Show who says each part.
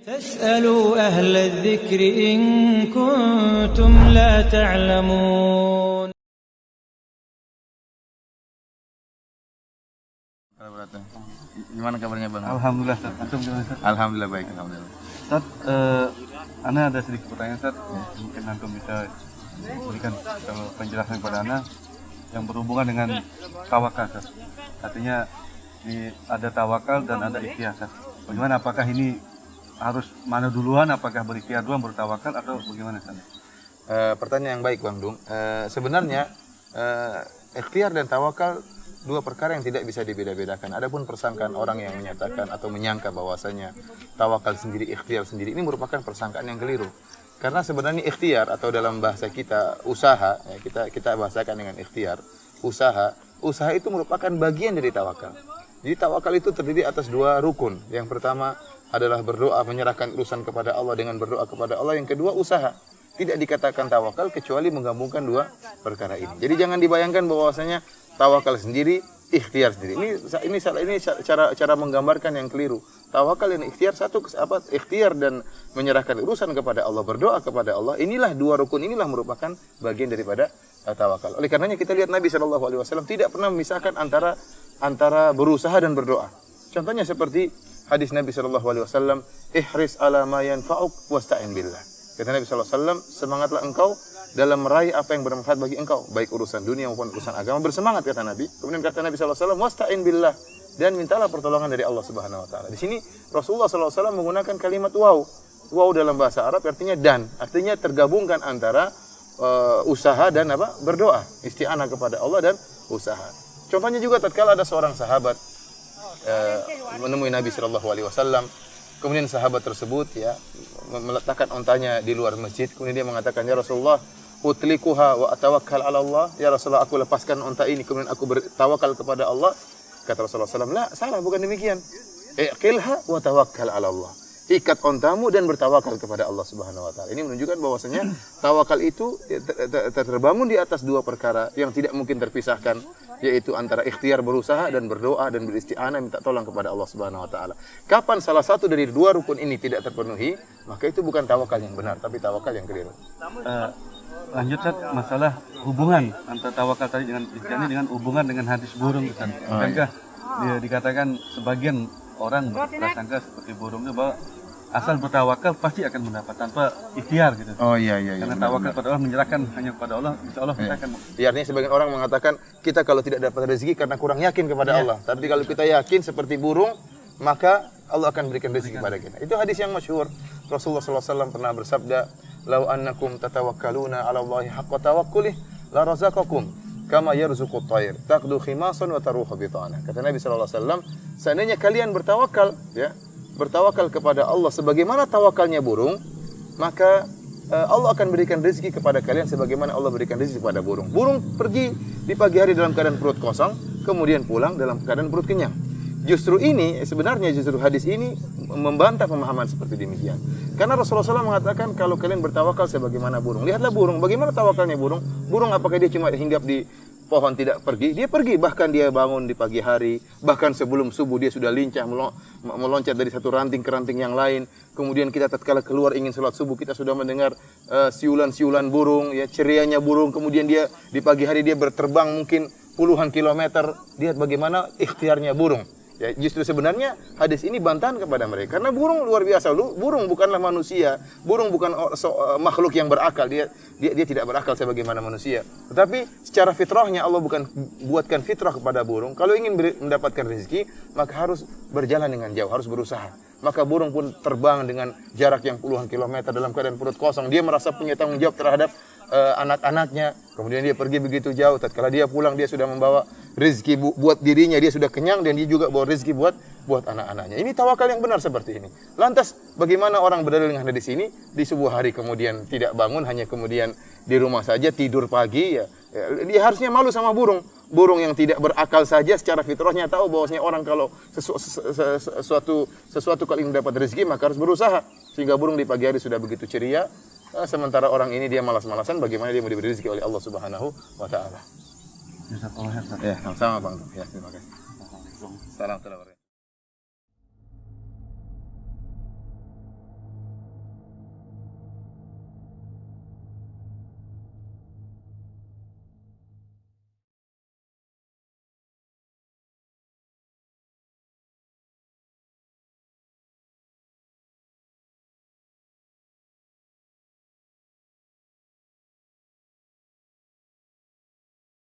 Speaker 1: فاسألوا أهل الذكر إن كنتم لا تعلمون.
Speaker 2: Gimana kabarnya Bang?
Speaker 3: Alhamdulillah, Ustaz. Antum gimana, Ustaz?
Speaker 2: Alhamdulillah baik, alhamdulillah.
Speaker 3: Ustaz, Ana ada sedikit pertanyaan, Ustaz. Mungkin antum bisa berikan penjelasan kepada Ana yang berhubungan dengan tawakal, Ustaz. Artinya ada tawakal dan ada ikhtiar, Ustaz. Bagaimana, apakah ini harus mana duluan, apakah berikhtiar duluan baru tawakal atau bagaimana, Ustaz?
Speaker 2: Pertanyaan yang baik Bang Dung. Sebenarnya ikhtiar dan tawakal dua perkara yang tidak bisa dibeda-bedakan. Adapun persangkaan orang yang menyatakan atau menyangka bahwasanya tawakal sendiri, ikhtiar sendiri, ini merupakan persangkaan yang keliru. Karena sebenarnya ikhtiar atau dalam bahasa kita usaha, ya, kita bahasakan dengan ikhtiar, usaha itu merupakan bagian dari tawakal. Jadi tawakal itu terdiri atas dua rukun. Yang pertama adalah berdoa, menyerahkan urusan kepada Allah dengan berdoa kepada Allah. Yang kedua usaha. Tidak dikatakan tawakal kecuali menggabungkan dua perkara ini. Jadi jangan dibayangkan bahwasanya tawakal sendiri, ikhtiar sendiri. Ini cara menggambarkan yang keliru. Tawakal dan ikhtiar ikhtiar dan menyerahkan urusan kepada Allah, berdoa kepada Allah. Inilah dua rukun, inilah merupakan bagian daripada tawakal. Oleh karenanya kita lihat Nabi SAW tidak pernah memisahkan antara berusaha dan berdoa. Contohnya seperti hadis Nabi SAW, ihris ala ma yanfa'uk wasta'in billah. Kata Nabi SAW, semangatlah engkau dalam meraih apa yang bermanfaat bagi engkau, baik urusan dunia maupun urusan agama. Bersemangat, kata Nabi. Kemudian kata Nabi SAW, wasta'in billah, dan mintalah pertolongan dari Allah Subhanahu Wa Taala. Di sini Rasulullah SAW menggunakan kalimat waw. Waw dalam bahasa Arab artinya dan, artinya tergabungkan antara usaha dan berdoa, isti'anah kepada Allah dan usaha. Contohnya juga tatkala ada seorang sahabat menemui Nabi SAW. Kemudian sahabat tersebut ya meletakkan ontanya di luar masjid. Kemudian dia mengatakan, ya Rasulullah, utlikuha wa atawakkal ala Allah. Ya Rasulullah, aku lepaskan onta ini kemudian aku bertawakal kepada Allah. Kata Rasulullah SAW, la, salah, bukan demikian. Iqilha wa tawakkal ala Allah. Ikat ontamu dan bertawakal kepada Allah Subhanahu Wa Taala. Ini menunjukkan bahwasanya tawakal itu terbangun di atas dua perkara yang tidak mungkin terpisahkan, yaitu antara ikhtiar berusaha dan berdoa dan beristi'anah minta tolong kepada Allah Subhanahu Wa Taala. Kapan salah satu dari dua rukun ini tidak terpenuhi, maka itu bukan tawakal yang benar, tapi tawakal yang keliru.
Speaker 3: Lanjut, Ustaz, masalah hubungan antara tawakal tadi dengan isti'anah dengan hubungan dengan hadis burung, Ustaz. Bukankah dikatakan sebagian orang berprasangka seperti burung itu bahwa asal bertawakal pasti akan mendapat tanpa ikhtiar gitu.
Speaker 2: Oh iya.
Speaker 3: Karena tawakal pada Allah, menyerahkan hanya kepada Allah, insya Allah kita akan.
Speaker 2: Ya, artinya sebagian orang mengatakan kita kalau tidak dapat rezeki karena kurang yakin kepada Allah. Tapi kalau kita yakin seperti burung, maka Allah akan berikan rezeki kepada kita. Itu hadis yang masyhur. Rasulullah SAW pernah bersabda, "Lau annakum tatawakkaluna 'ala Allahi haqqa tawakkulih, la razaqakum kama yarzuqut tayr, taqdu khimasan wa taruhu bitana." Kata Nabi SAW, seandainya kalian bertawakal, ya, bertawakal kepada Allah sebagaimana tawakalnya burung, maka Allah akan berikan rezeki kepada kalian sebagaimana Allah berikan rezeki kepada burung. Burung pergi di pagi hari dalam keadaan perut kosong, kemudian pulang dalam keadaan perut kenyang. Justru hadis ini membantah pemahaman seperti demikian. Karena Rasulullah SAW mengatakan kalau kalian bertawakal sebagaimana burung. Lihatlah burung, bagaimana tawakalnya burung? Burung apakah dia cuma hinggap di pohon tidak pergi? Dia pergi, bahkan dia bangun di pagi hari, bahkan sebelum subuh dia sudah lincah meloncat dari satu ranting ke ranting yang lain. Kemudian kita tatkala keluar ingin sholat subuh, kita sudah mendengar siulan-siulan burung, ya, cerianya burung. Kemudian dia di pagi hari dia berterbang mungkin puluhan kilometer. Lihat bagaimana ikhtiarnya burung. Ya, justru sebenarnya hadis ini bantahan kepada mereka karena burung luar biasa. Burung bukanlah manusia, burung bukan makhluk yang berakal. Dia tidak berakal sebagaimana manusia. Tetapi secara fitrahnya Allah bukan buatkan fitrah kepada burung. Kalau ingin mendapatkan rezeki, maka harus berjalan dengan jauh, harus berusaha. Maka burung pun terbang dengan jarak yang puluhan kilometer dalam keadaan perut kosong. Dia merasa punya tanggung jawab terhadap anak-anaknya. Kemudian dia pergi begitu jauh. Tatkala dia pulang, dia sudah membawa rezeki buat dirinya, dia sudah kenyang dan dia juga bawa rezeki buat anak-anaknya. Ini tawakal yang benar seperti ini. Lantas bagaimana orang berdalil dengan hadis ini di sebuah hari kemudian tidak bangun, hanya kemudian di rumah saja tidur pagi, ya dia harusnya malu sama burung. Burung yang tidak berakal saja secara fitrahnya tahu bahwasanya orang kalau sesuatu kalau ingin mendapat rezeki maka harus berusaha. Sehingga burung di pagi hari sudah begitu ceria, sementara orang ini dia malas-malasan, bagaimana dia mau diberi rezeki oleh Allah Subhanahu Wa Taala.
Speaker 3: Ya,
Speaker 2: sama Bang. Ya, terima kasih. Salam.